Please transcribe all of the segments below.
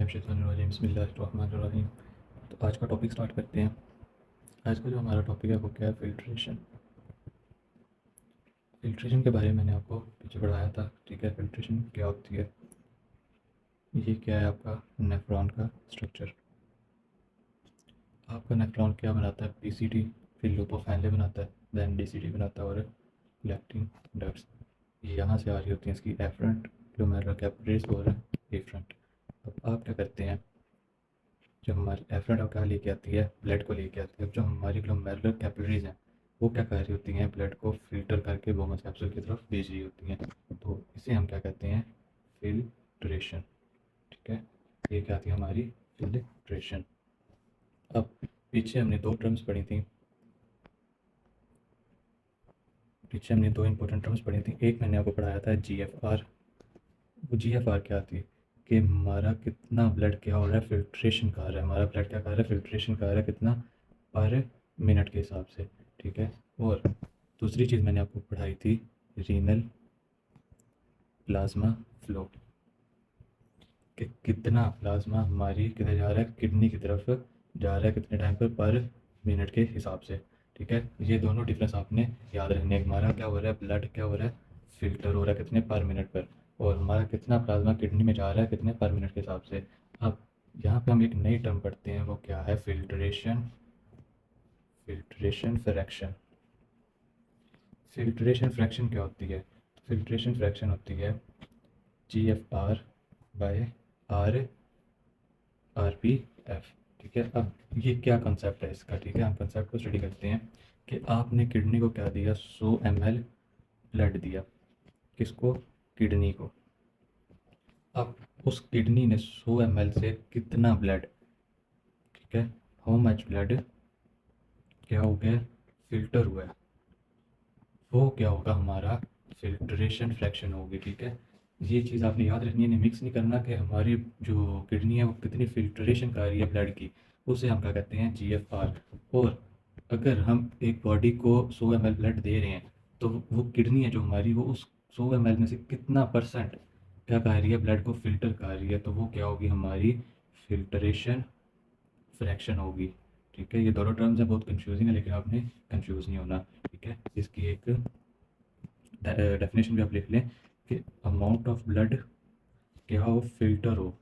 बिस्मिल्लाहिर्रहमानिर्रहीम। तो आज का टॉपिक स्टार्ट करते हैं। आज का जो हमारा टॉपिक है वो क्या है? फ़िल्ट्रेशन। फ़िल्ट्रेशन के बारे में मैंने आपको पीछे पढ़ाया था, ठीक है। फ़िल्ट्रेशन क्या होती है? ये क्या है? आपका नेफ्रॉन का स्ट्रक्चर। आपका नेफ्रॉन क्या बनाता है? पीसीटी, फिर लुपोफाइनले बनाता है, देन डीसीटी बनाता है और लेक्टिन डक्ट्स। ये यहाँ से आ रही होती हैं इसकी एफरेंट ग्लोमेरुलर कैपिलरीज और एफरेंट। अब आप क्या करते हैं? जो हमारी एफरेंट क्या लेके आती है? ब्लड को लेके आती है। अब जो हमारी ग्लोमेरुलर कैपिलरीज हैं वो क्या कर रही होती हैं? ब्लड को फ़िल्टर करके बोमस कैप्सूल की तरफ भेज रही होती हैं। तो इसे हम क्या कहते हैं? फ़िल्ट्रेशन, ठीक है। ये क्या थी हमारी? फ़िल्ट्रेशन। अब पीछे हमने दो टर्म्स पढ़ी थी। पीछे हमने दो इंपॉर्टेंट टर्म्स पढ़ी थी। एक मैंने आपको पढ़ाया था जीएफआर। वो जीएफआर क्या थी? कि हमारा कितना ब्लड क्या हो रहा है? फ़िल्ट्रेशन कर रहा है। हमारा ब्लड क्या कर रहा है? फ़िल्ट्रेशन कर रहा है। कितना? पर मिनट के हिसाब से, ठीक है। और दूसरी चीज़ मैंने आपको पढ़ाई थी रीनल प्लाज्मा फ्लो, कि कितना प्लाज्मा हमारी किधर जा रहा है? किडनी की तरफ जा रहा है, कितने टाइम पर मिनट के हिसाब से, ठीक है। ये दोनों डिफरेंस आपने याद रखने। हमारा क्या हो रहा है? ब्लड क्या हो रहा है? फ़िल्टर हो रहा है कितने? पर मिनट पर। और हमारा कितना प्लाज्मा किडनी में जा रहा है? कितने? पर मिनट के हिसाब से। अब यहाँ पे हम एक नई टर्म पढ़ते हैं, वो क्या है? Filtration. Filtration fraction. Filtration fraction क्या होती है? फ़िल्ट्रेशन फ्रैक्शन होती है जीएफआर बाय आर आरपीएफ, ठीक है। अब ये क्या कंसेप्ट है इसका? ठीक है, हम कंसेप्ट को स्टडी करते हैं कि आपने किडनी को क्या दिया? 100 ml ब्लड दिया। किसको? किडनी को। अब उस किडनी ने 100 ml से कितना ब्लड, ठीक है, हाउ मच ब्लड क्या हो गया? फिल्टर हुआ है। वो क्या होगा? हमारा फ़िल्ट्रेशन फ्रैक्शन होगी, ठीक है। ये चीज़ आपने याद रखनी है, मिक्स नहीं करना कि हमारी जो किडनी है वो कितनी फ़िल्ट्रेशन कर रही है ब्लड की। उसे हम क्या कहते हैं? जीएफआर। और अगर हम एक बॉडी को 100 ml ब्लड दे रहे हैं तो वो किडनी है जो हमारी, वो उस 100 ml में से कितना परसेंट क्या कर रही है? ब्लड को फ़िल्टर कर रही है। तो वो क्या होगी? हमारी फ़िल्ट्रेशन फ्रैक्शन होगी, ठीक है। ये दोनों टर्म्स हैं, बहुत कंफ्यूजिंग है, लेकिन आपने कंफ्यूज नहीं होना, ठीक है। इसकी एक डेफिनेशन भी आप लिख लें कि अमाउंट ऑफ ब्लड क्या हो? फिल्टर हो,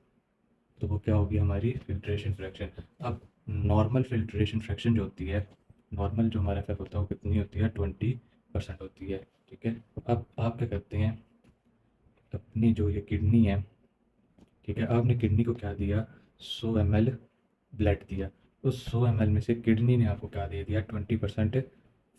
तो वो क्या होगी? हमारी फ़िल्ट्रेशन फ्रैक्शन। अब नॉर्मल फ़िल्ट्रेशन फ्रैक्शन जो होती है, नॉर्मल जो हमारा एफ होता है वो कितनी होती है? 20% होती है, ठीक है। अब आप क्या करते हैं? अपनी जो ये किडनी है, ठीक है, आपने किडनी को क्या दिया? 100 ml ब्लड दिया। उस 100 ml में से किडनी ने आपको क्या दे दिया? 20%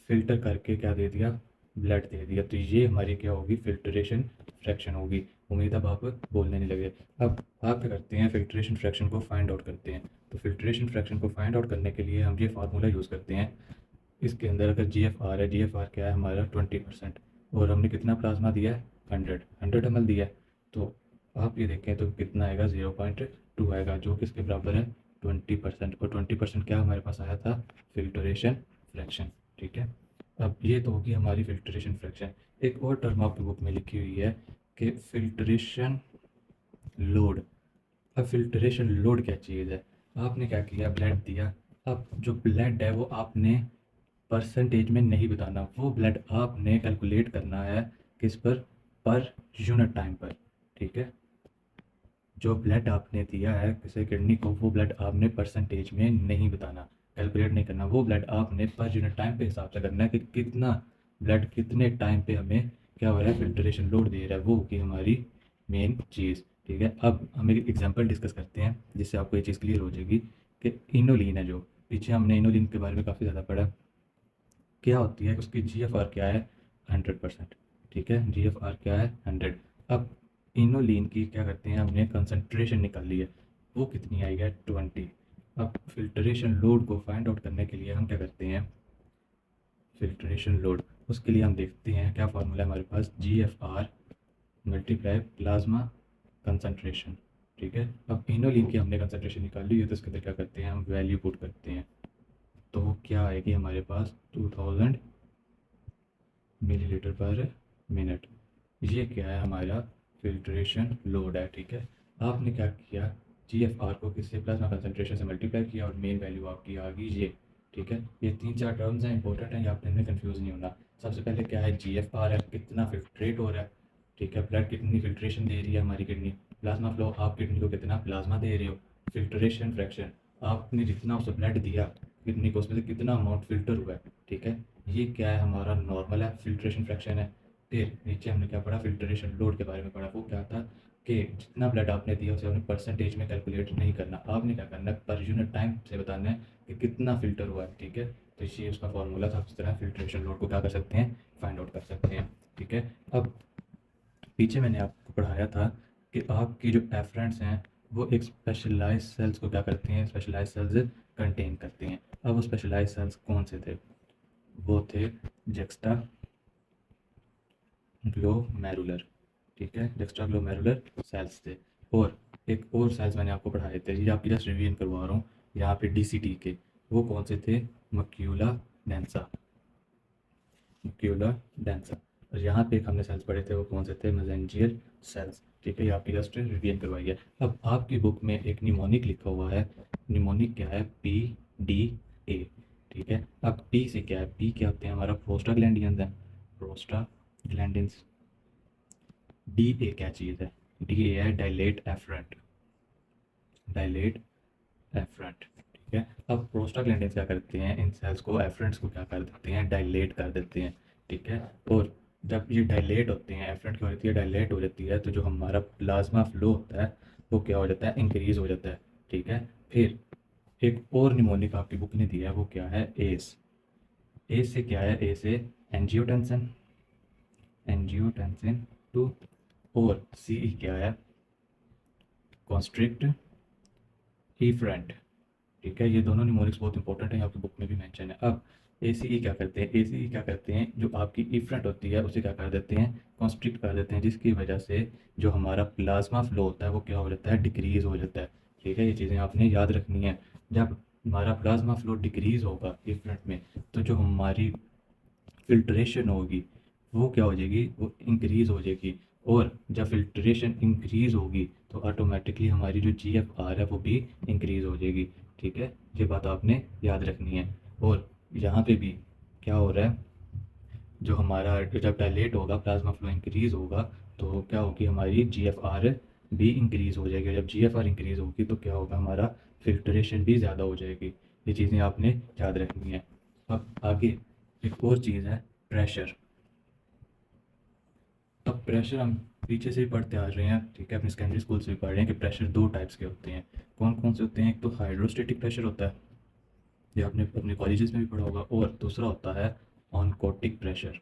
फ़िल्टर करके क्या दे दिया? ब्लड दे दिया। तो ये हमारी क्या होगी? फ़िल्ट्रेशन फ्रैक्शन होगी। उम्मीद अब आप बोलने नहीं लगे। अब आप क्या करते हैं? फ़िल्ट्रेशन फ्रैक्शन को फाइंड आउट करते हैं। तो फ़िल्ट्रेशन फ्रैक्शन को फाइंड आउट करने के लिए हम ये फार्मूला यूज़ करते हैं। इसके अंदर अगर जीएफआर है, जीएफआर क्या है? हमारा 20%। और हमने कितना प्लाज्मा दिया है? 100 ml दिया है। तो आप ये देखें तो कितना आएगा? 0.2 आएगा, जो किसके बराबर है? 20%। और 20% क्या हमारे पास आया था? फ़िल्ट्रेशन फ्रैक्शन, ठीक है। अब ये तो होगी हमारी फ़िल्ट्रेशन फ्रैक्शन। एक और टर्म आपकी बुक में लिखी हुई है कि फ़िल्ट्रेशन लोड। अब फ़िल्ट्रेशन लोड क्या चीज़ है? आपने क्या किया? ब्लड दिया। अब जो ब्लड है वो आपने परसेंटेज में नहीं बताना, वो ब्लड आपने कैलकुलेट करना है किस पर यूनिट टाइम पर, ठीक है। जो ब्लड आपने दिया है किसी किडनी को, वो ब्लड आपने परसेंटेज में नहीं बताना, कैलकुलेट नहीं करना। वो ब्लड आपने पर यूनिट टाइम पे हिसाब से करना है कि कितना ब्लड कितने टाइम पे हमें क्या हो रहा है? फ़िल्ट्रेशन लोड दे रहा है। वो होगी हमारी मेन चीज़, ठीक है। अब हम एक एग्जांपल डिस्कस करते हैं जिससे आपको ये चीज़ क्लियर हो जाएगी कि इनोलिन है, जो पीछे हमने इनोलिन के बारे में काफ़ी ज़्यादा पढ़ा। क्या होती है? उसकी जीएफआर क्या है? 100%, ठीक है। जीएफआर क्या है? 100। अब इनोलिन की क्या करते हैं? हमने कंसंट्रेशन निकाल ली है, वो कितनी आई है? 20। अब फिल्ट्रेशन लोड को फाइंड आउट करने के लिए हम क्या करते हैं? फिल्ट्रेशन लोड, उसके लिए हम देखते हैं क्या फार्मूला है हमारे पास? जीएफआर मल्टीप्लाई प्लाज्मा कंसंट्रेशन, ठीक है। अब इनोलिन की हमने कंसंट्रेशन निकाल ली है, तो इसके अंदर क्या करते हैं? हम वैल्यू पुट करते हैं। तो वो क्या आएगी हमारे पास? 2000 मिलीलीटर पर मिनट। ये क्या है? हमारा फ़िल्ट्रेशन लोड है, ठीक है। आपने क्या किया? GFR को किससे प्लाज्मा कंसंट्रेशन से मल्टीप्लाई किया और मेन वैल्यू आपकी आ गई ये। ठीक है, ये 3-4 टर्म्स हैं, इंपॉर्टेंट हैं, आपने इनमें कंफ्यूज नहीं होना। सबसे पहले क्या है, GFR है, कितना फिल्ट्रेट हो रहा है। ठीक है, ब्लड कितनी फिल्ट्रेशन दे रही है हमारी किडनी। प्लाज्मा फ्लो, आप किडनी को कितना प्लाज्मा दे रहे हो। फिल्ट्रेशन फ्रैक्शन, आपने जितना उसे ब्लड दिया किडनी को, उसमें से कितना अमाउंट फिल्टर हुआ है। ठीक है, ये क्या है, हमारा नॉर्मल है, फिल्ट्रेशन फ्रैक्शन है। फिर नीचे हमने क्या पढ़ा, फिल्ट्रेशन लोड के बारे में पढ़ा। वो क्या था कि जितना ब्लड आपने दिया उसे आपने परसेंटेज में कैलकुलेट नहीं करना, आपने क्या करना है, पर यूनिट टाइम से बताना है कि कितना फ़िल्टर हुआ है। ठीक है, तो ये उसका फॉर्मूला था। इस तरह फिल्ट्रेशन लोड को क्या कर सकते हैं, फाइंड आउट कर सकते हैं। ठीक है, अब पीछे मैंने आपको पढ़ाया था कि आपकी जो एफरेंट्स हैं वो एक स्पेशलाइज सेल्स को क्या करते हैं, स्पेशलाइज सेल्स कंटेन करते हैं। अब वो स्पेशलाइज सेल्स कौन से थे, वो थे जेक्स्टा ग्लोमेरुलर। ठीक है, जेक्स्ट्रा ग्लोमेरुलर सेल्स थे। और एक और सेल्स मैंने आपको पढ़ाए थे, ये आपकी जस्ट रिवीजन करवा रहा हूँ यहाँ पे, DCT के। वो कौन से थे, मक्यूला डेंसा, मक्यूला डेंसा। और यहाँ पे एक हमने सेल्स पढ़े थे, वो कौन से थे, मेसेंजियल सेल्स। ठीक है, ये आपकी जस्ट रिवीजन करवाई है। अब आपकी बुक में एक निमोनिक लिखा हुआ है, निमोनिक क्या है, PDA। ठीक है, अब P से क्या है, P क्या होते हैं, हमारा प्रोस्टाग्लैंडियंस है, प्रोस्टाग्लैंडिन्स। DA क्या चीज़ है, DA है डायलेट एफरेंट, डायलेट एफरेंट। ठीक है, अब प्रोस्टाग्लैंडिन्स क्या करते हैं, इन सेल्स को, एफरेंट्स को क्या कर देते हैं, डायलेट कर देते हैं। ठीक है, और जब ये डायलेट होते हैं, एफरेंट क्या होती है, डायलेट हो जाती है, तो जो हमारा प्लाज्मा फ्लो होता है वो क्या हो जाता है, इंक्रीज हो जाता है। ठीक है, फिर एक और निमोनिक आपकी बुक ने दिया है, वो क्या है, एस। एस से क्या है, ए से एंजियोटेंसिन, एंजियोटेंसिन 2। और CE क्या है, कॉन्स्ट्रिक्ट इफरेंट। ठीक है, ये दोनों निमोनिक्स बहुत इंपॉर्टेंट है, आपकी बुक में भी मेंशन है। अब ACE क्या करते हैं, ACE क्या करते हैं, जो आपकी इफरेंट होती है उसे क्या कर देते हैं, कॉन्स्ट्रिक्ट कर देते हैं, जिसकी वजह से जो हमारा प्लाज्मा फ्लो होता है वो क्या हो जाता है, डिक्रीज हो जाता है। ठीक है, ये चीज़ें आपने याद रखनी है। जब हमारा प्लाज्मा फ्लो डिक्रीज होगा इफरेंट में, तो जो हमारी फ़िल्ट्रेशन होगी वो क्या हो जाएगी, वो इंक्रीज़ हो जाएगी। और जब फ़िल्ट्रेशन इंक्रीज़ होगी तो ऑटोमेटिकली हमारी जो GFR है वो भी इंक्रीज़ हो जाएगी। ठीक है, ये बात आपने याद रखनी है। और यहाँ पे भी क्या हो रहा है, जो हमारा जब डायलेट होगा, प्लाज्मा फ्लो इंक्रीज़ होगा, तो क्या होगी, हमारी GFR भी इंक्रीज़ हो जाएगी। जब GFR इंक्रीज़ होगी तो क्या होगा, हमारा फ़िल्ट्रेशन भी ज़्यादा हो जाएगी। ये चीज़ें आपने याद रखनी है। अब आगे एक और चीज़ है, प्रेशर। अब प्रेशर हम पीछे से ही पढ़ते आ रहे हैं। ठीक है, अपने सेकेंडरी स्कूल से भी पढ़ रहे हैं कि प्रेशर दो टाइप्स के होते हैं। कौन कौन से होते हैं, एक तो हाइड्रोस्टेटिक प्रेशर होता है, ये आपने अपने कॉलेजेस में भी पढ़ा होगा, और दूसरा होता है ऑनकोटिक प्रेशर।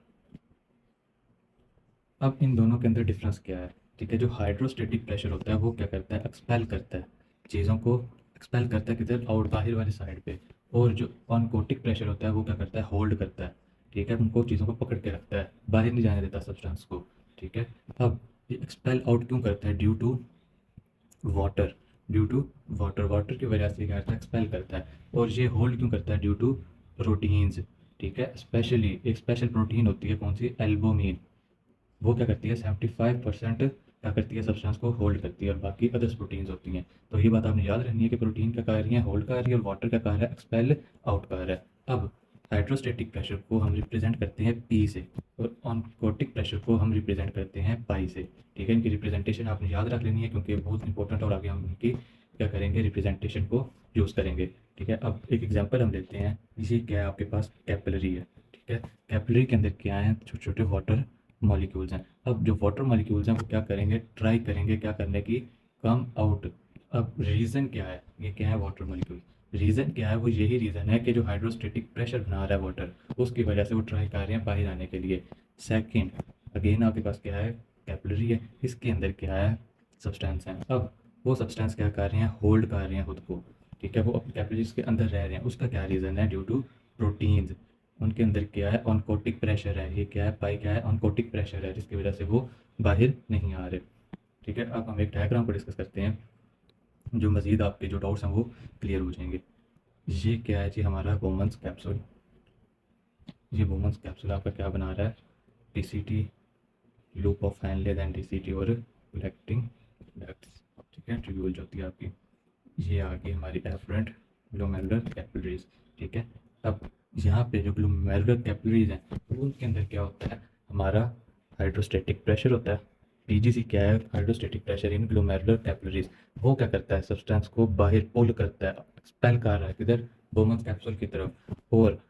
अब इन दोनों के अंदर डिफरेंस क्या है। ठीक है, जो हाइड्रोस्टेटिक प्रेशर होता है वो क्या करता है, एक्सपेल करता है चीज़ों को, एक्सपेल करता है किधर, और बाहर वाली साइड पे। और जो ऑनकोटिक प्रेशर होता है वो क्या करता है, होल्ड करता है। ठीक है, उनको चीज़ों को पकड़ के रखता है, बाहर नहीं जाने देता सब्सटेंस को। ठीक है, अब ये एक्सपेल आउट क्यों करता है, due to water, due to water, water की वजह से क्या करता है, एक्सपेल करता है। और ये होल्ड क्यों करता है, ड्यू टू प्रोटीन्स। ठीक है, स्पेशली एक स्पेशल प्रोटीन होती है, कौन सी, एल्बोमिन। वो क्या करती है, 75% क्या करती है, सब्सटेंस को होल्ड करती है, और बाकी अदर्स प्रोटीन्स होती हैं। तो ये बात आपने याद रखनी है कि प्रोटीन का कार्य है होल्ड कार्य, और वाटर का कार्य है एक्सपेल आउट कार्य है। अब हाइड्रोस्टेटिक प्रेशर को हम रिप्रेजेंट करते हैं P से, और ऑनकोटिक प्रेशर को हम रिप्रेजेंट करते हैं पाई से। ठीक है, इनकी रिप्रेजेंटेशन आपने याद रख लेनी है क्योंकि बहुत इंपॉर्टेंट, और आगे हम इनकी क्या करेंगे, रिप्रेजेंटेशन को यूज़ करेंगे। ठीक है, अब एक एग्जाम्पल हम लेते हैं, इसी क्या है, आपके पास कैपिलरी है। ठीक है, कैपिलरी के अंदर क्या है, छोटे छोटे वाटर मॉलिक्यूल्स हैं। अब जो वाटर मॉलिक्यूल्स हैं वो क्या करेंगे, ट्राई करेंगे क्या करने की, कम आउट। अब रीज़न क्या है, ये क्या है, वाटर मॉलिक्यूल। रीज़न क्या है, वो यही रीज़न है कि जो हाइड्रोस्टेटिक प्रेशर बना रहा है वाटर, उसकी वजह से वो ट्राई कर रहे हैं बाहर आने के लिए। सेकंड, अगेन आपके पास क्या है, कैपिलरी है, इसके अंदर क्या है, सब्सटेंस है। अब वो सब्सटेंस क्या कर रहे हैं, होल्ड कर रहे हैं खुद को। ठीक है, वो अपनी कैपिलरीज के अंदर रह रहे हैं, उसका क्या रीज़न है, ड्यू टू प्रोटीन्स। उनके अंदर क्या है, ऑनकोटिक प्रेशर है, ये क्या है, पाई क्या है, ऑनकोटिक प्रेशर है, जिसकी वजह से वो बाहर नहीं आ रहे। ठीक है, अब हम एक डायग्राम को डिस्कस करते हैं, जो मज़ीद आपके जो डाउट्स हैं वो क्लियर हो जाएंगे। ये क्या है जी, हमारा वुमेंस कैप्सूल। ये वुमेंस कैप्सूल आपका क्या बना रहा है, DCT, loop of Henle, then DCT और कलेक्टिंग डक्ट्स। ठीक है, ट्यूब्यूल जो होती है आपकी। ये आ गई हमारी एफरेंट ग्लोमेरुलर कैपिलरीज। ठीक है, अब यहाँ पे जो ग्लोमेरुलर कैपिलरीज हैं उनके अंदर क्या होता है, हमारा हाइड्रोस्टेटिक प्रेशर होता है। पीजीसी क्या है, hydrostatic pressure in glomerular capillaries. वो क्या करता है, सब्सटेंस को बाहर पुल करता है, एक्सपेल कर रहा है किधर, बोमन कैप्सूल की तरफ। और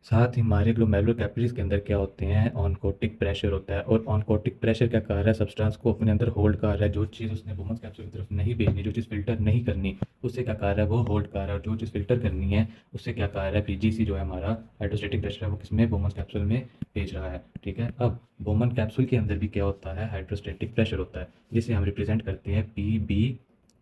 साथ ही हमारे ग्लोमेरुलर कैपिलरीज के अंदर क्या होते हैं, ऑनकोटिक प्रेशर होता है। और ऑनकोटिक प्रेशर क्या कर रहा है, सब्सटेंस को अपने अंदर होल्ड कर रहा है। जो चीज़ उसने बोमन्स कैप्सूल की तरफ नहीं भेजनी, जो चीज़ फिल्टर नहीं करनी, उससे क्या कर रहा है, वो होल्ड कर रहा है। और जो चीज़ फिल्टर करनी है उससे क्या कर रहा है, पीजीसी जो है हमारा हाइड्रोस्टेटिक प्रेशर है, वो किसमें, बोमन्स कैप्सूल में भेज रहा है। ठीक है, अब बोमन कैप्सूल के अंदर भी क्या होता है, हाइड्रोस्टेटिक प्रेशर होता है, जिसे हम रिप्रेजेंट करते हैं पी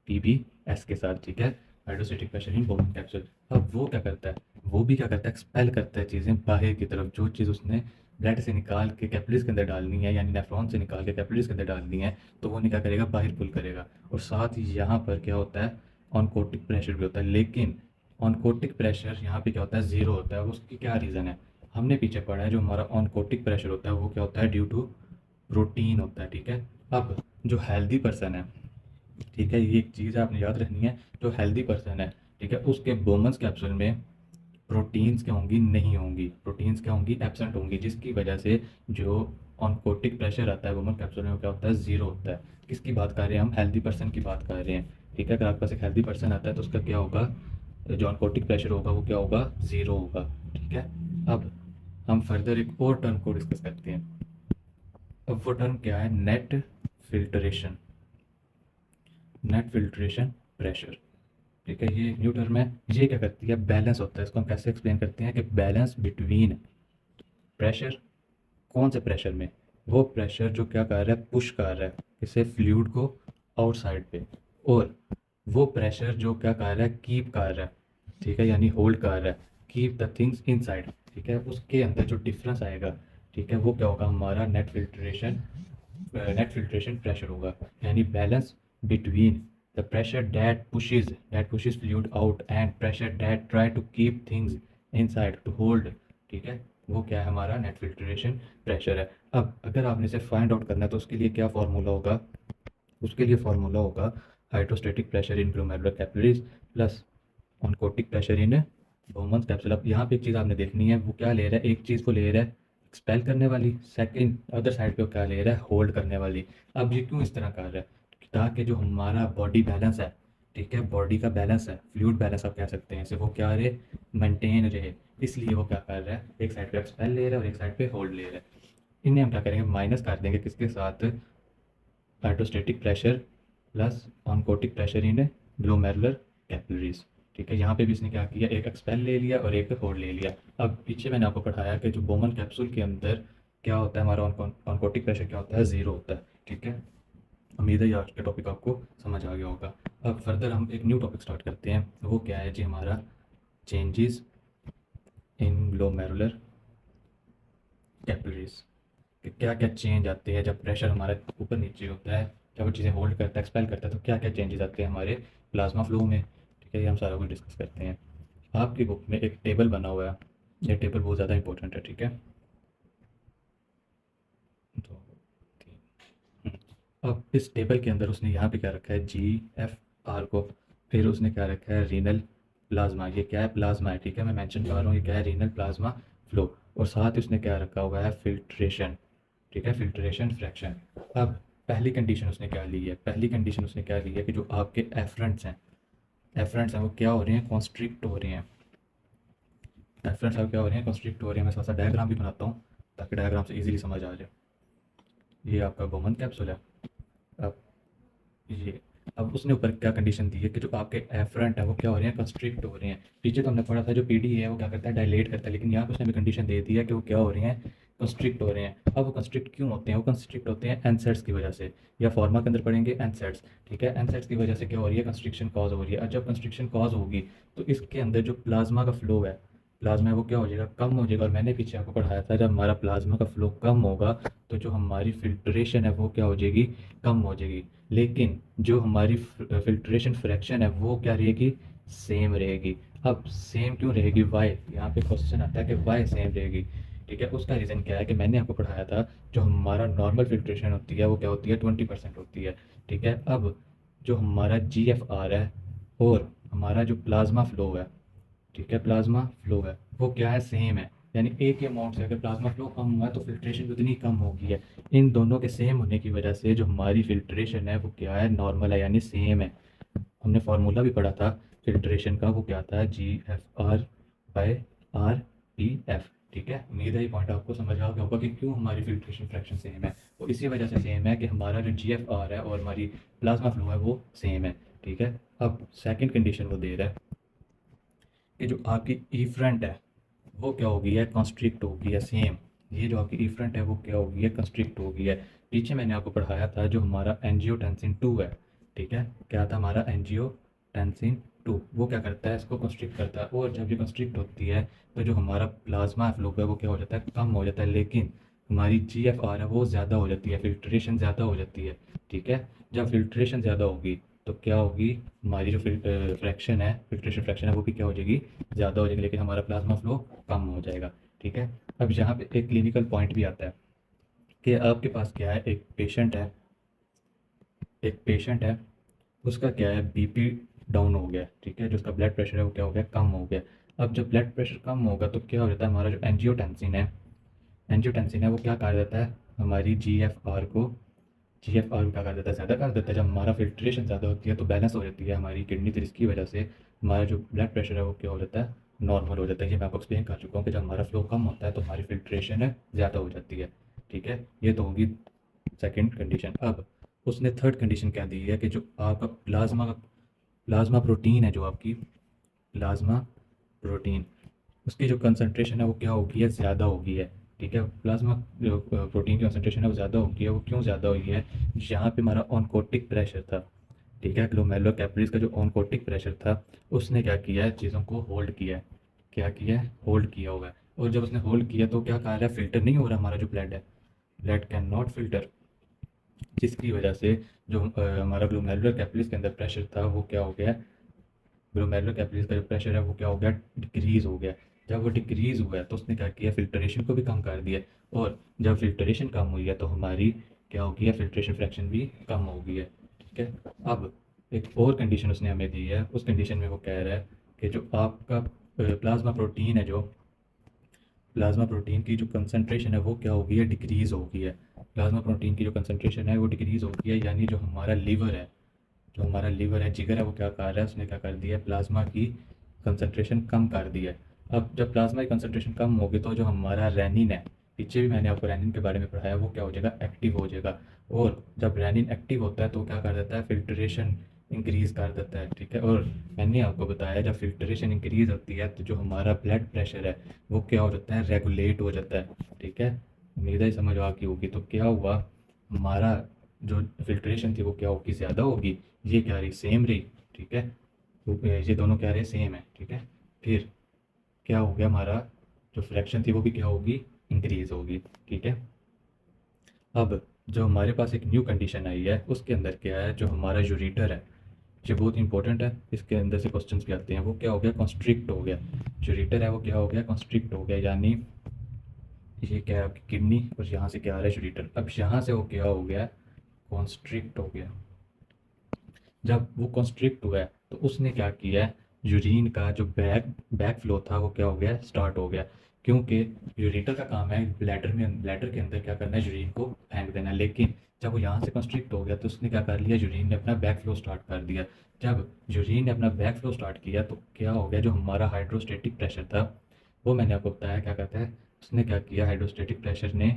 बी एस के साथ। ठीक है, hydrostatic pressure in Bowman capsule. अब वो क्या करता है, वो भी क्या करता है, एक्सपेल करता है चीज़ें बाहर की तरफ। जो चीज़ उसने ब्लड से निकाल के कैपिलरीज के अंदर डालनी है, यानी नेफ्रॉन से निकाल के कैपिलरीज के अंदर डालनी है, तो वो क्या करेगा, बाहर पुल करेगा। और साथ ही यहाँ पर क्या होता है, ऑनकोटिक प्रेशर भी होता है। लेकिन ऑनकोटिक प्रेशर यहाँ पे क्या होता है, ज़ीरो होता है। उसकी क्या रीज़न है, हमने पीछे पढ़ा है, जो हमारा ऑनकोटिक प्रेशर होता है वो क्या होता है, ड्यू टू प्रोटीन होता है। ठीक है, अब जो हेल्दी पर्सन है, ठीक है, ये एक चीज़ आपने याद रखनी है, जो हेल्दी पर्सन है, ठीक है, उसके बोमन्स कैप्सूल में प्रोटीन्स क्या होंगी, नहीं होंगी, प्रोटीन्स क्या होंगी, एब्सेंट होंगी, जिसकी वजह से जो ऑनकोटिक प्रेशर आता है वुमन कैप्सूल में, वो क्या होता है, ज़ीरो होता है। किसकी बात कर रहे हैं हम, हेल्दी पर्सन की बात कर रहे हैं। ठीक है, अगर आपके पास एक हेल्दी पर्सन आता है तो उसका क्या होगा, जो ऑनकोटिक प्रेशर होगा वो क्या होगा, ज़ीरो होगा। ठीक है, अब हम फर्दर एक और टर्म को डिस्कस करते हैं। अब वो टर्म क्या है, net filtration, net filtration pressure. ठीक है, ये एक न्यू टर्म है। ये क्या करती है, बैलेंस होता है। इसको हम कैसे एक्सप्लेन करते हैं कि बैलेंस बिटवीन प्रेशर, कौन से प्रेशर में, वो प्रेशर जो क्या कर रहा है, पुश कर रहा है किसे, फ्लूइड को आउटसाइड पे, और वो प्रेशर जो क्या कर रहा है, कीप कर रहा है, ठीक है, यानी होल्ड कर रहा है, कीप द थिंग्स इनसाइड। ठीक है, उसके अंदर जो डिफरेंस आएगा, ठीक है, वो क्या होगा, हमारा नेट फिल्ट्रेशन प्रेशर होगा। यानी balance between the pressure that pushes fluid out and pressure that try to keep things inside to hold। ठीक है, वो क्या है, हमारा नेट फिल्ट्रेशन प्रेशर है। अब अगर आपने इसे फाइंड आउट करना है तो उसके लिए क्या फार्मूला होगा, उसके लिए फार्मूला होगा hydrostatic pressure in glomerular capillaries plus oncotic pressure in Bowman's capsule. अब यहाँ पे एक चीज़ आपने देखनी है, वो क्या ले रहा है, एक चीज़ को ले रहा है एक्सपेल करने वाली, सेकंड अदर साइड पे वो क्या ले रहा है, होल्ड करने वाली। अब ये क्यों इस तरह कर रहा है, ताकि जो हमारा बॉडी बैलेंस है, ठीक है, बॉडी का बैलेंस है, फ्लूइड बैलेंस आप कह सकते हैं इसे, वो क्या रहे, मेंटेन रहे। इसलिए वो क्या कर रहा है, एक साइड पे एक्सपेल ले रहा है और एक साइड पे होल्ड ले रहा है। इन्हें हम क्या करेंगे, माइनस कर देंगे किसके साथ, hydrostatic pressure plus oncotic pressure in glomerular capillaries. ठीक है, यहाँ पे भी इसने क्या किया, एक एक्सपेल ले लिया और एक होल्ड ले लिया। अब पीछे मैंने आपको पढ़ाया कि जो बोमन कैप्सूल के अंदर क्या होता है, हमारा ऑनकोटिक प्रेशर क्या होता है, ज़ीरो होता है। ठीक है, उम्मीद है ये आज का टॉपिक आपको समझ आ गया होगा। अब फर्दर हम एक न्यू टॉपिक स्टार्ट करते हैं, वो क्या है जी, हमारा चेंजेस इन ग्लोमेरुलर कैपिलरीज। कि क्या क्या चेंज आते हैं जब प्रेशर हमारा ऊपर नीचे होता है, जब वो चीज़ें होल्ड करता है, एक्सपेल करता है, तो क्या क्या चेंजेस आते हैं हमारे प्लाज्मा फ्लो में। ठीक है, ये हम सारा कुछ डिस्कस करते हैं। आपकी बुक में एक टेबल बना हुआ है, ये टेबल बहुत ज़्यादा इंपॉर्टेंट है। ठीक है, दो तीन अब इस टेबल के अंदर उसने यहाँ पे क्या रखा है, GFR को, फिर उसने क्या रखा है, रीनल प्लाज्मा। ये क्या है, प्लाज्मा है। ठीक है, मैं मेंशन कर रहा हूँ ये क्या है, रीनल प्लाज्मा फ्लो। और साथ ही उसने क्या रखा हुआ है, फिल्ट्रेशन। ठीक है, फिल्ट्रेशन फ्रैक्शन। अब पहली कंडीशन उसने क्या ली है, पहली कंडीशन उसने क्या ली है कि जो आपके एफरेंट्स हैं वो क्या हो रहे हैं, कॉन्स्ट्रिक्ट हो रहे हैं। एफरेंट्स अब क्या हो रहे हैं, कॉन्स्ट्रिक्ट हो रहे हैं। मैं थोड़ा सा डायग्राम भी बनाता हूँ ताकि डायग्राम से इजीली समझ आ जाए। ये आपका बोमन कैप्सूल है। अब ये, अब उसने ऊपर क्या कंडीशन दी है कि जो आपके एफरेंट है वो क्या हो रहे हैं, कंस्ट्रिक्ट हो रहे हैं। पीछे तो हमने पढ़ा था जो पीडी है वो क्या करता है, डायलेट करता है, लेकिन यहाँ पे उसने भी कंडीशन दे दी है कि वो क्या हो रहे हैं, कंस्ट्रिक्ट हो रहे हैं। अब वो कंस्ट्रिक्ट क्यों होते हैं, वो कंस्ट्रिक्ट होते हैं एनसेट्स की वजह से, या फॉर्मा के अंदर पढ़ेंगे एनसेट्स। ठीक है, एनसेट्स की वजह से क्या हो रही है, कंस्ट्रिक्शन कॉज हो रही है। और जब कंस्ट्रिक्शन कॉज होगी तो इसके अंदर जो प्लाज्मा का फ्लो है, प्लाज्मा है वो क्या हो जाएगा, कम हो जाएगा। और मैंने पीछे आपको पढ़ाया था, जब हमारा प्लाज्मा का फ्लो कम होगा तो जो हमारी फिल्ट्रेशन है वो क्या हो जाएगी, कम हो जाएगी। लेकिन जो हमारी फिल्ट्रेशन फ्रैक्शन है वो क्या रहेगी, सेम रहेगी। अब सेम क्यों रहेगी, वाई, यहाँ पे क्वेश्चन आता है कि वाई सेम रहेगी। ठीक है, उसका रीज़न क्या है कि मैंने आपको पढ़ाया था, जो हमारा नॉर्मल फिल्ट्रेशन होती है वो क्या होती है, 20% होती है। ठीक है, अब जो हमारा GFR है और हमारा जो प्लाज्मा फ्लो है, ठीक है, प्लाज्मा फ्लो है वो क्या है, सेम है। यानी एक ही अमाउंट से अगर प्लाज्मा फ्लो कम हुआ है तो फिल्ट्रेशन उतनी कम होगी है। इन दोनों के सेम होने की वजह से जो हमारी फिल्ट्रेशन है वो क्या है, नॉर्मल है, यानी सेम है। हमने फार्मूला भी पढ़ा था फिल्ट्रेशन का, वो क्या था, GFR/RPF। ठीक है, उम्मीद है ये पॉइंट आपको समझ आ गया होगा कि क्यों हमारी फिल्ट्रेशन फ्रैक्शन सेम है। तो इसी वजह से सेम है कि हमारा जो GFR है और हमारी प्लाज्मा फ्लो है वो सेम है। ठीक है, अब सेकंड कंडीशन वो दे रहा है कि जो आपकी ई फ्रंट है वो क्या हो गई है, कंस्ट्रिक्ट हो गई है, सेम। ये जो आपकी ई फ्रंट है वो क्या हो गई है, कंस्ट्रिक्ट हो गई है। पीछे मैंने आपको पढ़ाया था जो हमारा एंजियोटेंसिन 2 है, ठीक है, क्या था हमारा एंजियोटेंसिन 2, वो क्या करता है, इसको कंस्ट्रिक्ट करता है। और जब ये कंस्ट्रिक्ट होती है तो जो हमारा प्लाज्मा फ्लो है वो क्या हो जाता है, कम हो जाता है। लेकिन हमारी GFR है वो ज़्यादा हो जाती है, फिल्ट्रेशन ज़्यादा हो जाती है। ठीक है, जब फिल्ट्रेशन ज़्यादा होगी तो क्या होगी, हमारी जो फ्रैक्शन है, फिल्ट्रेशन फ्रैक्शन है वो भी क्या हो जाएगी, ज़्यादा हो जाएगी, लेकिन हमारा प्लाज्मा फ्लो कम हो जाएगा। ठीक है, अब यहाँ पे एक क्लिनिकल पॉइंट भी आता है कि आपके पास क्या है, एक पेशेंट है, उसका क्या है, बीपी डाउन हो गया। ठीक है, जो उसका ब्लड प्रेशर है वो क्या हो गया, कम हो गया। अब जब ब्लड प्रेशर कम होगा तो क्या हो जाता है, हमारा जो एंजियोटेंसिन है वो क्या कर देता है, हमारी GFR को क्या कर देता है, ज़्यादा कर देता है। जब हमारा फिल्ट्रेशन ज़्यादा होती है तो बैलेंस हो जाती है हमारी किडनी, तो इसकी वजह से हमारा जो ब्लड प्रेशर है वो क्या हो जाता है, नॉर्मल हो जाता है। ये मैं आपको एक्सप्लेन कर चुका हूँ कि जब हमारा फ्लो कम होता है तो हमारी फिल्ट्रेशन है ज़्यादा हो जाती है। ठीक है, ये तो होगी सेकंड कंडीशन। अब उसने थर्ड कंडीशन क्या दी है कि जो आपका प्लाज्मा प्रोटीन है, जो आपकी प्लाज्मा प्रोटीन, उसकी जो कंसंट्रेशन है वो क्या होगी है, ज़्यादा होगी है। ठीक है, प्लाज्मा जो प्रोटीन की कंसंट्रेशन है वो ज़्यादा होगी है। वो क्यों ज़्यादा हुई है, यहाँ पे हमारा ऑनकोटिक प्रेशर था। ठीक है, ग्लोमेरुलर कैपिलरीज का जो ऑनकोटिक प्रेशर था उसने क्या किया है, चीज़ों को होल्ड किया है। क्या किया है, होल्ड किया हुआ है। और जब उसने होल्ड किया तो क्या कहा रहा है, फिल्टर नहीं हो रहा हमारा जो ब्लड है, ब्लड कैन नॉट फिल्टर, जिसकी वजह से जो हमारा ग्लोमेरुलर कैपिलरीज के अंदर प्रेशर था वो क्या हो गया, ग्लोमेरुलर कैपिलरीज का जो प्रेशर है वो क्या हो गया, डिक्रीज़ हो गया। जब वो डिक्रीज़ हुआ है तो उसने क्या किया, फिल्ट्रेशन को भी कम कर दिया। और जब फिल्ट्रेशन कम हुई है तो हमारी क्या हो गई है, फिल्ट्रेशन फ्रैक्शन भी कम हो गई है। ठीक है, अब एक और कंडीशन उसने हमें दी है। उस कंडीशन में वो कह रहा है कि जो आपका प्लाज्मा प्रोटीन है, जो प्लाज्मा प्रोटीन की जो कंसंट्रेशन है वो क्या हो गई है, डिक्रीज़ हो गई है। प्लाज्मा प्रोटीन की जो कंसंट्रेशन है वो डिक्रीज़ हो गई है, यानी जो हमारा लीवर है, जो हमारा लीवर है, जिगर है, वो क्या कर रहा है, उसने क्या कर दिया है, प्लाज्मा की कंसंट्रेशन कम कर दी है। अब जब प्लाज्मा की कंसंट्रेशन कम होगी तो जो हमारा रेनिन है, पीछे भी मैंने आपको रेनिन के बारे में पढ़ाया, वो क्या हो जाएगा, एक्टिव हो जाएगा। और जब रेनिन एक्टिव होता है तो क्या कर देता है, फिल्ट्रेशन इंक्रीज़ कर देता है। ठीक है, और मैंने आपको बताया जब फिल्ट्रेशन इंक्रीज़ होती है तो जो हमारा ब्लड प्रेशर है वो क्या हो जाता है, रेगुलेट हो जाता है। ठीक है, उम्मीद है समझ आ गई होगी। तो क्या हुआ, हमारा जो फिल्ट्रेशन थी वो क्या होगी, ज़्यादा होगी, ये क्या रही, सेम रही। ठीक है, तो ये दोनों क्या रहे, सेम है। ठीक है, फिर क्या हो गया, हमारा जो फ्रैक्शन थी वो भी क्या होगी, इंक्रीज होगी। ठीक है, अब जो हमारे पास एक न्यू कंडीशन आई है उसके अंदर क्या है, जो हमारा यूरेटर है, ये बहुत इंपॉर्टेंट है, इसके अंदर से क्वेश्चंस भी आते हैं। वो क्या हो गया, कॉन्स्ट्रिक्ट हो गया। यूरेटर है वो क्या हो गया, कॉन्स्ट्रिक्ट हो गया, यानी ये क्या है, आपकी किडनी, और यहाँ से क्या आ रहा है, यूरेटर। अब यहाँ से वो क्या हो गया, कॉन्स्ट्रिक्ट हो गया। जब वो कॉन्स्ट्रिक्ट हुआ है तो उसने क्या किया है, यूरिन का जो बैक बैक फ्लो था वो क्या हो गया, स्टार्ट हो गया। क्योंकि यूरेटर का काम है ब्लैडर के अंदर क्या करना है, यूरिन को फेंक देना है। लेकिन जब वो यहाँ से कंस्ट्रिक्ट हो गया तो उसने क्या कर लिया, यूरिन ने अपना बैक फ्लो स्टार्ट कर दिया। जब यूरिन ने अपना बैक फ्लो स्टार्ट किया तो क्या हो गया, जो हमारा हाइड्रोस्टेटिक प्रेशर था वो मैंने आपको बताया क्या कहता है, उसने क्या किया, हाइड्रोस्टेटिक प्रेशर ने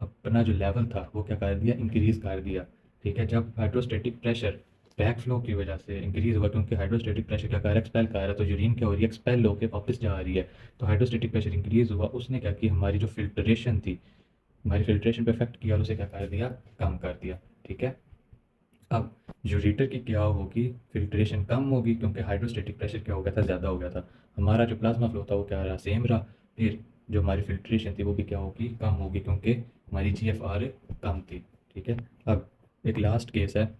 अपना जो लेवल था वो क्या कर दिया, इंक्रीज़ कर दिया। ठीक है, जब हाइड्रोस्टेटिक प्रेशर बैक फ्लो की वजह से इंक्रीज़ हुआ, क्योंकि हाइड्रोस्टेटिक प्रेशर क्या कर रहा है, एक्सपेल कर रहा है, तो यूरिन क्या हो रही है, एक्सपेल होकर वापस जा रही है। तो हाइड्रोस्टेटिक प्रेशर इंक्रीज़ हुआ, उसने क्या किया, हमारी जो फिल्ट्रेशन थी, हमारी फिल्ट्रेशन पे इफेक्ट किया और उसे क्या कर दिया, कम कर दिया। ठीक है, अब यूरेटर की क्या होगी, फिल्ट्रेशन कम होगी, क्योंकि हाइड्रोस्टेटिक प्रेशर क्या हो गया था, ज़्यादा हो गया था। हमारा जो प्लाज्मा फ्लो था वो क्या रहा, सेम रहा। फिर जो हमारी फिल्ट्रेशन थी वो भी क्या होगी, कम होगी, क्योंकि हमारी GFR कम थी। ठीक है, अब एक लास्ट केस है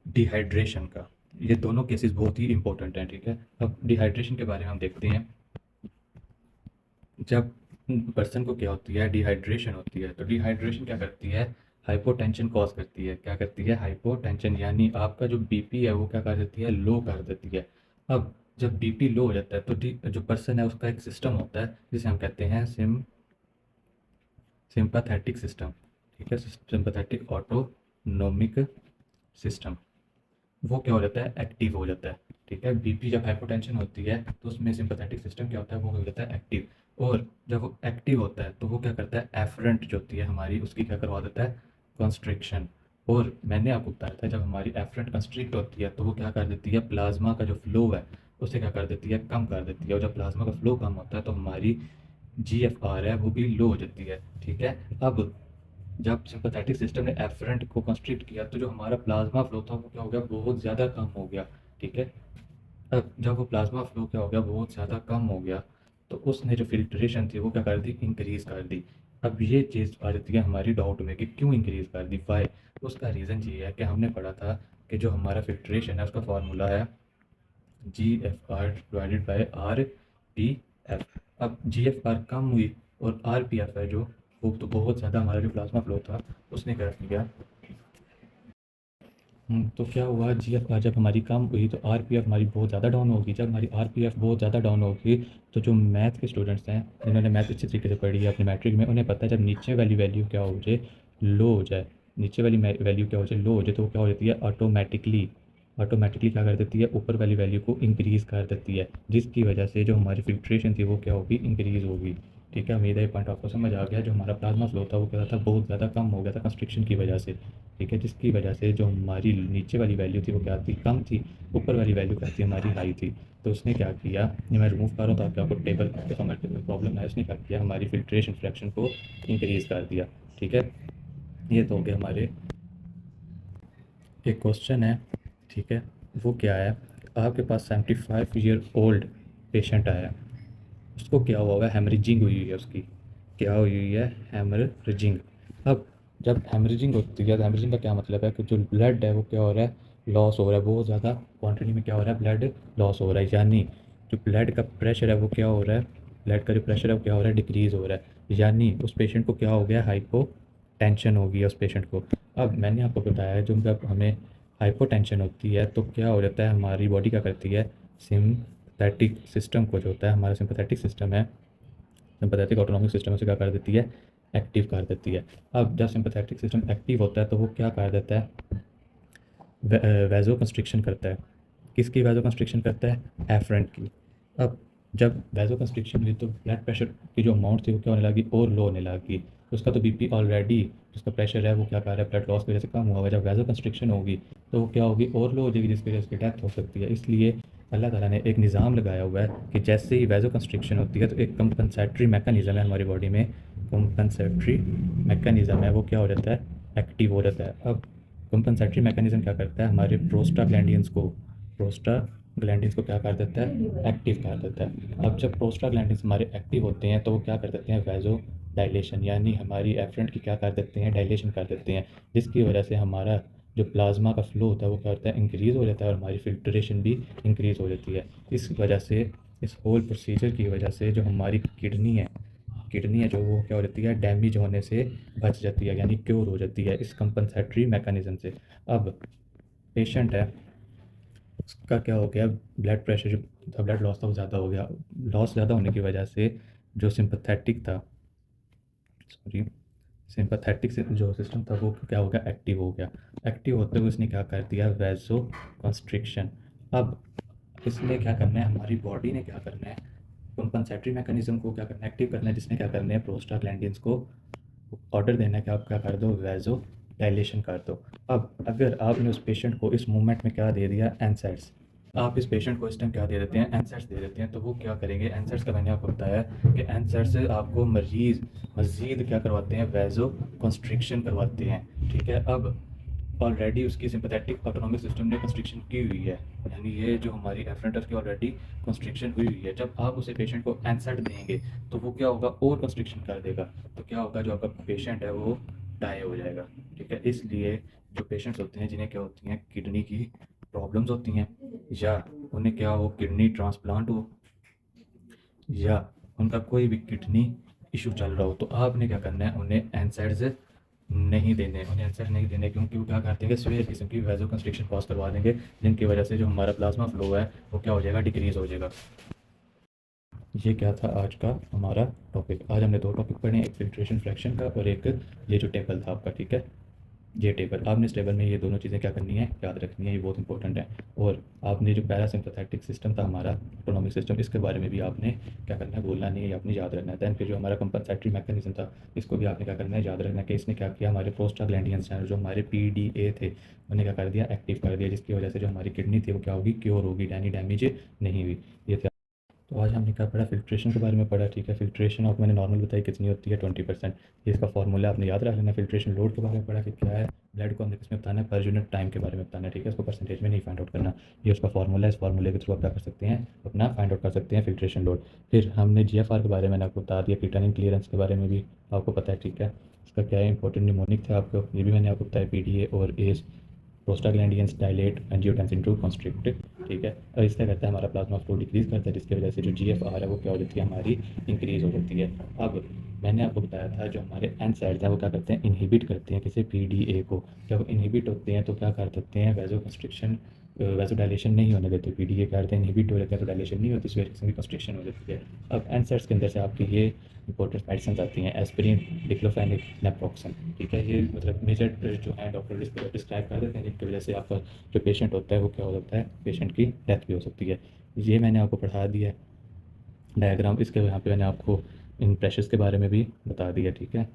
डिहाइड्रेशन का। ये दोनों केसेस बहुत ही इंपॉर्टेंट हैं। ठीक है, अब डिहाइड्रेशन के बारे में हम देखते हैं। जब पर्सन को क्या होती है, डिहाइड्रेशन होती है, तो डिहाइड्रेशन क्या करती है, हाइपोटेंशन कॉज करती है। क्या करती है? हाइपोटेंशन, यानी आपका जो बीपी है वो क्या कर देती है? लो कर देती है। अब जब बीपी लो हो जाता है तो ठीक जो पर्सन है उसका एक सिस्टम होता है जिसे हम कहते हैं सिंपैथेटिक सिस्टम। ठीक है, सिंपैथेटिक ऑटोनोमिक सिस्टम, वो क्या हो जाता है? एक्टिव हो जाता है। ठीक है, बीपी जब हाइपोटेंशन होती है तो उसमें सिंपैथेटिक सिस्टम क्या होता है? वो हो जाता है एक्टिव। और जब वो एक्टिव होता है तो वो क्या करता है? एफरेंट जो होती है हमारी, उसकी क्या करवा देता है? कंस्ट्रिक्शन। और मैंने आपको बताया था जब हमारी एफरेंट कंस्ट्रिक्ट होती है तो वो क्या कर देती है? प्लाज्मा का जो फ्लो है उसे क्या कर देती है? कम कर देती है। और जब प्लाज्मा का फ्लो कम होता है तो हमारी जीएफआर है वो भी लो हो जाती है। ठीक है, अब जब सिंपैथेटिक सिस्टम ने एफरेंट को कंस्ट्रिक्ट किया तो जो हमारा प्लाज्मा फ्लो था वो क्या हो गया? बहुत ज़्यादा कम हो गया। ठीक है, अब जब वो प्लाज्मा फ्लो क्या हो गया? बहुत ज़्यादा कम हो गया, तो उसने जो फ़िल्ट्रेशन थी वो क्या कर दी? इंक्रीज़ कर दी। अब ये चीज़ आ जाती है हमारी डाउट में कि क्यों इंक्रीज़ कर दी, व्हाई? उसका रीज़न ये है कि हमने पढ़ा था कि जो हमारा फ़िल्ट्रेशन है उसका फ़ॉर्मूला है GFR डिवाइडेड बाय RPF। अब GFR कम हुई और RPF है जो, वो तो बहुत ज़्यादा हमारा जो प्लाज्मा फ्लो था उसने कर दिया। तो क्या हुआ? जीएफआर जब हमारी कम हुई तो आरपीएफ हमारी बहुत ज़्यादा डाउन होगी। जब हमारी आरपीएफ बहुत ज़्यादा डाउन होगी तो जो मैथ के स्टूडेंट्स हैं जिन्होंने मैथ अच्छी तरीके से पढ़ी है अपने मैट्रिक में, उन्हें पता है जब नीचे वाली वैल्यू क्या हो जाए? लो हो जाए। नीचे वाली वैल्यू क्या हो जाए? लो हो जाए, तो वो क्या हो जाती है? ऑटोमेटिकली क्या कर देती है? ऊपर वाली वैल्यू को इंक्रीज़ कर देती है, जिसकी वजह से जो हमारी फिल्ट्रेशन थी वो क्या होगी? इंक्रीज़ होगी। ठीक है, उम्मीद है ये पॉइंट आपको समझ आ गया। जो हमारा प्लाज्मा फ्लो था वो क्या था? बहुत ज़्यादा कम हो गया था कंस्ट्रिक्शन की वजह से। ठीक है, जिसकी वजह से जो हमारी नीचे वाली वैल्यू थी वो क्या थी? कम थी। ऊपर वाली वैल्यू क्या थी? हमारी हाई थी। तो उसने क्या किया, ये मैं रिमूव कर रहा हूँ ताकि आपको टेबल पे समझने में प्रॉब्लम ना आए। उसने क्या किया? हमारी फिल्ट्रेशन फ्रैक्शन को इंक्रीज़ कर दिया। ठीक है, ये तो हो गया हमारे। एक क्वेश्चन है, ठीक है, वो क्या है? आपके पास 75 ईयर ओल्ड पेशेंट आया, उसको क्या हुआ होगा? हेमरेजिंग हुई हुई है उसकी। क्या हुई हुई है? हेमरेजिंग। अब जब हेमरेजिंग होती है तो हेमरेजिंग का क्या मतलब है? कि जो ब्लड है वो क्या हो रहा है? लॉस हो रहा है। बहुत ज़्यादा क्वांटिटी में क्या हो रहा है? ब्लड लॉस हो रहा है। यानी जो ब्लड का प्रेशर है वो क्या हो रहा है? ब्लड का जो प्रेशर है वो क्या हो रहा है? डिक्रीज़ हो रहा है। यानी उस पेशेंट को क्या हो गया? हाइपो टेंशन हो गई है उस पेशेंट को। अब मैंने आपको बताया है जो जब हमें हाइपोटेंशन होती है तो क्या हो जाता है? हमारी बॉडी क्या करती है? सिंपैथेटिक सिस्टम को, जो होता है हमारा सिंपैथेटिक सिस्टम है, सिंपैथेटिक ऑटोनॉमिक सिस्टम उसे क्या कर देती है? एक्टिव कर देती है। अब जब सिंपैथेटिक सिस्टम एक्टिव होता है तो वो क्या कर देता है? वैज़ो कंस्ट्रिक्शन करता है। किसकी वैज़ो कंस्ट्रिक्शन करता है? एफरेंट की। अब जब वैज़ो कंस्ट्रिक्शन हुई तो ब्लड प्रेशर की जो अमाउंट थी वो क्या होने लगी? और लो होने लगी। उसका तो बीपी ऑलरेडी, जिसका प्रेशर है वो क्या कर रहा है? ब्लड लॉस की वजह से कम हुआ होगा। जब वैज़ो कंस्ट्रिक्शन होगी तो वो क्या होगी? और लो हो जाएगी, जिसकी वजह से उसकी डेथ हो सकती है। इसलिए अल्लाह ताला ने एक निज़ाम लगाया हुआ है कि जैसे ही वैज़ो कंस्ट्रिक्शन होती है तो एक कंपनसेटरी मैकेनिज़्म है हमारी बॉडी में, कंपनसेटरी मैकेनिज़्म है वो क्या हो जाता है? एक्टिव हो जाता है। अब कंपनसेटरी मैकेनिज़्म क्या करता है? हमारे प्रोस्टाग्लैंडिन्स को क्या कर देता है? एक्टिव कर देता है। अब जब प्रोस्टाग्लैंडिन्स हमारे एक्टिव होते हैं तो वो क्या कर देते हैं? वैज़ो डायलेशन, यानी हमारी एफरेंट की क्या कर देते हैं? डायलेशन कर देते हैं, जिसकी वजह से हमारा जो प्लाज्मा का फ्लो होता है वो क्या होता है? इंक्रीज़ हो जाता है और हमारी फिल्ट्रेशन भी इंक्रीज़ हो जाती है। इस वजह से, इस होल प्रोसीजर की वजह से जो हमारी किडनी है जो वो क्या हो जाती है? डैमेज होने से बच जाती है, यानी क्योर हो जाती है इस कंपनसेटरी मैकेनिज़्म से। अब पेशेंट है, उसका क्या हो गया? ब्लड प्रेशर जो था, ब्लड लॉस था वो ज़्यादा हो गया। लॉस ज़्यादा होने की वजह से जो सिंपैथेटिक था, सॉरी, सिंपैथेटिक से जो सिस्टम था वो क्या हो गया? एक्टिव हो गया। एक्टिव होते हुए उसने क्या कर दिया? वैज़ो कंस्ट्रिक्शन। अब इसलिए क्या करना है? हमारी बॉडी ने क्या करना है? कंपनसेटरी मैकेनिज़्म को क्या करना है? एक्टिव करना है, जिसने क्या करना है? प्रोस्टाग्लैंडिन्स को ऑर्डर देना है कि आप क्या कर दो? वैज़ो डायलेशन कर दो। अब अगर आपने उस पेशेंट को इस मूवमेंट में क्या दे दिया? एनसैड्स। आप इस पेशेंट को इस टाइम क्या दे देते हैं? एनसैड्स दे देते हैं। तो वो क्या करेंगे? एनसैड्स का मैंने आपको बताया कि एनसैड्स से आपको मज़ीद क्या करवाते हैं? वैज़ो कंस्ट्रिक्शन करवाते हैं। ठीक है, अब ऑलरेडी उसकी सिंपैथेटिक ऑटोनॉमिक सिस्टम ने कंस्ट्रिक्शन की हुई है, यानी ये जो हमारी एफरेंटस की ऑलरेडी कंस्ट्रिक्शन हुई हुई है। जब आप उसे पेशेंट को एनसैड देंगे तो वो क्या होगा? और कंस्ट्रिक्शन कर देगा। तो क्या होगा? जो आपका पेशेंट है वो डाई हो जाएगा। ठीक है, इसलिए जो पेशेंट्स होते हैं जिन्हें क्या होती हैं? किडनी की प्रॉब्लम्स होती हैं, या उन्हें क्या हो? किडनी ट्रांसप्लांट हो, या उनका कोई भी किडनी इशू चल रहा हो, तो आपने क्या करना है? उन्हें एनसैड्स नहीं देने, उन्हें आंसर नहीं देने, क्योंकि वो क्या करते हैं कि सीवियर किस्म की वैसो कंस्ट्रिक्शन कॉज करवा देंगे, जिनकी वजह से जो हमारा प्लाज्मा फ्लो है वो क्या हो जाएगा, डिक्रीज़ हो जाएगा। ये क्या था आज का हमारा टॉपिक। आज हमने दो टॉपिक पढ़े, एक फिल्ट्रेशन फ्रैक्शन का और एक ये जो टेबल था आपका, ठीक है। ये टेबल, आपने इस टेबल में ये दोनों चीज़ें क्या करनी है, याद रखनी है, ये बहुत इंपॉर्टेंट है। और आपने जो पैरासिम्पथेटिक सिस्टम था हमारा ऑटोनॉमिक सिस्टम, इसके बारे में भी आपने क्या करना है, बोलना नहीं है, आपने याद रखना है। दैन फिर जो हमारा कंपनसेटरी मैकेनिज्म था, इसको भी आपने क्या करना है, याद रखना है कि इसने क्या किया, हमारे प्रोस्टाग्लैंडियंस चैनल जो हमारे पीडीए थे उन्हें क्या कर दिया, एक्टिव कर दिया, जिसकी वजह से जो हमारी किडनी थी वो क्या होगी, क्योर होगी, यानी डैमेज नहीं हुई। ये थे। तो आज हमने क्या पढ़ा, फिल्ट्रेशन के बारे में पढ़ा, ठीक है। फिल्ट्रेशन आपको मैंने नॉर्मल बताई कितनी होती है, 20%। ये इसका फॉर्मूला आपने याद रख लेना। फिल्ट्रेशन लोड के बारे में पढ़ा कि क्या है, ब्लड को हमने किसमें बताना है, पर यूनिट टाइम के बारे में बताना है, ठीक है। इसको परसेंटेज में नहीं फाइंड आउट करना। ये उसका फॉर्मूला है, इस फॉर्मूले के थ्रू आप क्या कर सकते हैं, अपना फाइंड आउट कर सकते हैं फिल्ट्रेशन लोड। फिर हमने जीएफआर के बारे में आपको बता दिया, कीटानिन क्लियरेंस के बारे में भी आपको पता है, ठीक है। इसका क्या है, इंपॉर्टेंट निमोनिक था आपको, ये भी मैंने आपको बताया, पीडीए और as prostaglandins dilate angiotensin two constrict, ठीक है। और इसका करता है हमारा प्लाज्मा फ्लो डिक्रीज़ करता है, जिसकी वजह से जो जीएफआर है वो क्या हो जाती है, हमारी इंक्रीज़ हो जाती है। अब मैंने आपको बताया था जो हमारे एनसैड्स हैं वो क्या करते हैं, इनहिबिट करते हैं किसी पीडीए को। जब इनहिबिट होते हैं तो क्या कर सकते हैं, वैसो कंस्ट्रिक्शन, वैसो डायलेशन नहीं होने देते। पीडीए क्या करते हैं, इनहिबिट हो जाते हैं तो डायलेशन नहीं होती, इस वजह से कंस्ट्रिक्शन हो जाती है। अब एनसैड्स के अंदर से आपकी ये इंपॉर्टेंट मेडिसिन आती हैं, एस्पिरिन, डिक्लोफेनिक, नेप्रोक्सन, ठीक है। ये मतलब मेजर जो है डॉक्टर डिस्क्राइब कर देते हैं, जिनकी वजह से आपका जो पेशेंट होता है वो क्या हो सकता है, पेशेंट की डेथ भी हो सकती है। ये मैंने आपको पढ़ा दिया है डायग्राम, इसके यहाँ पे मैंने आपको इन प्रेशर्स के बारे में भी बता दिया, ठीक है।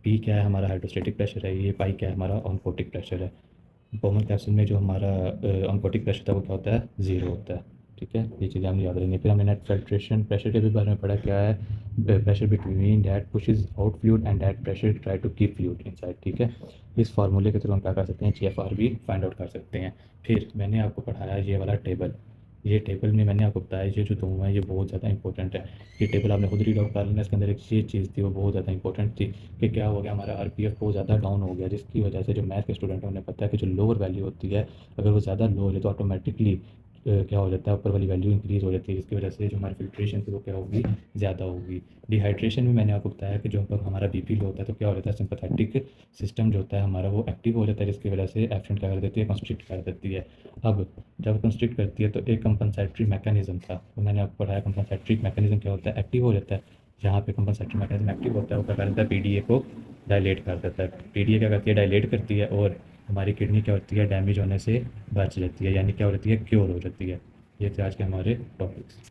पी क्या है, हमारा हाइड्रोस्टेटिक प्रेशर है। ये पाई क्या है, हमारा ऑनकोटिक प्रेशर है। बॉमन कैप्सूल में जो हमारा ऑनकोटिक प्रेशर था वो क्या होता है, ज़ीरो होता है, ठीक है। ये चीज़ें हमने याद रखनी है। फिर हमने नेट फिल्ट्रेशन प्रेशर के भी बारे में पढ़ा, क्या है, pressure between that pushes out fluid and that pressure try to keep fluid inside, ठीक है। इस फार्मूले के थ्रू हम क्या कर सकते हैं, जीएफआर भी फाइंड आउट कर सकते हैं। फिर मैंने आपको पढ़ाया ये वाला टेबल। ये टेबल में मैंने आपको बताया ये जो दो हैं ये बहुत ज़्यादा इंपॉर्टेंट है। ये टेबल आपने खुद रीड आउट कर लेना। इसके अंदर एक ये चीज़ थी वो बहुत ज़्यादा इंपॉर्टेंट थी कि क्या हो गया, हमारा आरपीएफ बहुत ज़्यादा डाउन हो गया, जिसकी वजह से जो मैथ के स्टूडेंट हैं उन्हें पता है कि जो लोअर वैल्यू होती है, अगर वो ज़्यादा लो हो जाए तो ऑटोमेटिकली क्या हो जाता है, ऊपर वाली वैल्यू इंक्रीज़ हो जाती है, जिसकी वजह से जो हमारी फिल्ट्रेशन थी वो क्या होगी, ज़्यादा होगी। डिहाइड्रेशन में मैंने आपको बताया कि जो हमारा बीपी लो होता है तो क्या हो जाता है, सिंपैथेटिक सिस्टम जो होता है हमारा वो एक्टिव हो जाता है, जिसकी वजह से एफिशिएंट क्या कर देती है, कंस्ट्रिक्ट कर देती है। अब जब कंस्ट्रिक्ट करती है तो एक कंपनसेटरी मैकेनिज्म था, तो मैंने आपको पढ़ाया कंपनसेटरी मैकेनिज्म क्या होता है, एक्टिव हो जाता है। जहाँ पे कंपनसेटरी मैकेनिज्म एक्टिव होता है वो क्या कर देता है, पीडीए को डायलेट कर देता है। पीडीए क्या करती है, डायलेट करती है, और हमारी किडनी क्या होती है, डैमेज होने से बच जाती है, यानी क्या हो जाती है, क्योर हो जाती है। ये थे आज के हमारे टॉपिक्स।